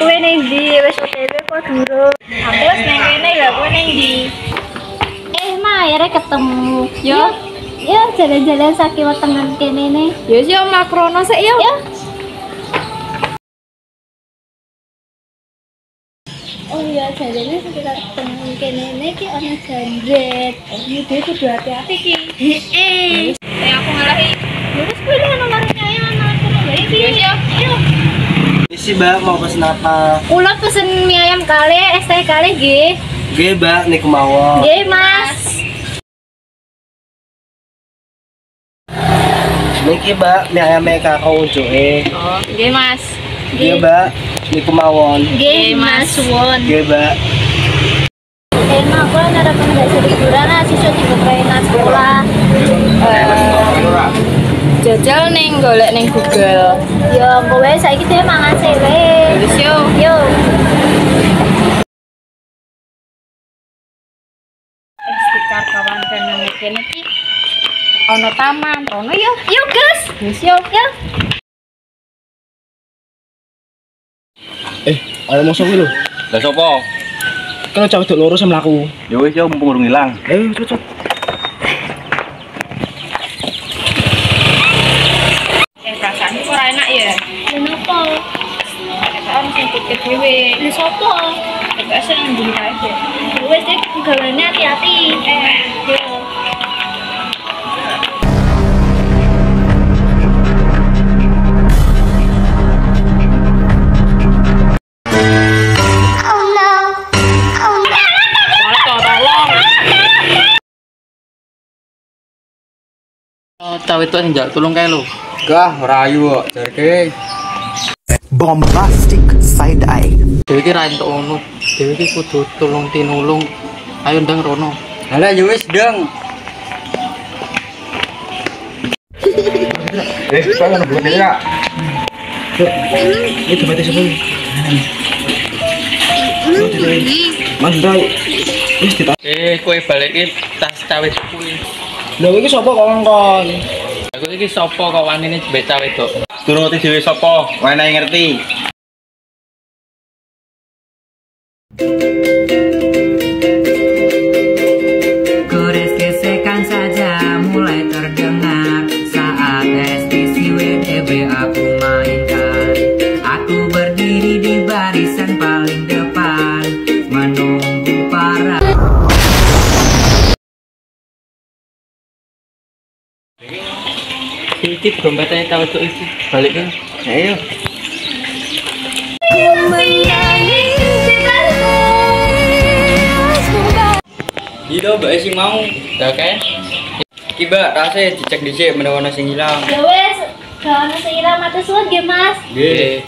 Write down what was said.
Kowe ning ndi? Wis OTW kok durung? Aku wis nang kene lho, kowe ning ndi? Ma, akhirnya ketemu. Yo. Ya, jalan-jalan sakiwa tengen kene nih. Yo makrono sik yo. Ya. Oh iya, jalannya sekitar tengen kene nih ki ana jambret. Oh, iki kudu hati-hati ki. Heeh. Aku ngalahi. Terus kowe ana marane ayo ana kene iki. Yo. Isi Mbak, mau pesen apa? Kula pesen mie ayam kale, es teh kale nggih. Nggih Mbak, niku mawon. Nggih, Mas. Niki Mbak, mie ayame kakao unjuke. Oh, nggih Mas. Nggih Mbak, niku mawon. Nggih, Mas Won. Nggih Mbak. Enak kan ada rekomendasi liburan lah siswa tiga pengen sekolah. Jajal ning golek ning Google. Yo, kowe saiki dhewe mangan sewe. Wis yo. Yo. Sekitar kawan kene kene iki ana taman. Rono yo. Yo, Gus. Wis yo. Yo. Ayo mosok kuwi lho. Lah sapa? Kan cawet loro sing mlaku. Ya wis yo mumpung urung ilang. Ayo cocok. Perasaan kok ora enak ya. Kenapa? Perasaan sing pikir dhewe. Ini sopo? Perasaan nang ndi kae deh. Wes deh, gawane hati-hati. Yo. Cawe itu sing njak tulung kae lho. Gah, ora ayu kok jarke. Bombastic side eye. Dhewe iki ra entuk ngono. Dhewe iki kudu tulung tinulung. Ayo ndang rono. Halah ya wis, Dang. Jangan bukan ya. Itu mati sebelum. Mandai. Wis kita. Kowe balikin tas cawe kuwi. Lha iki sapa kongkon? Aku iki sapa kok wanine mbek cawe tok. Durung ngerti dhewe sapa, wenehi ngerti. Gores gesekan saja mulai terdengar saat STC WTB aku mainkan. Aku berdiri di barisan paling depan menunggu para. Iki dompetnya tahu tuh iki balik kan. Ayo. Iya, Mbak sing mau. Ya kae. Iki Mbak, tasnya dicek dhisik menawa ana sing ilang. Ya wes, gawane sing ira matur suwun nggih, Mas. Nggih.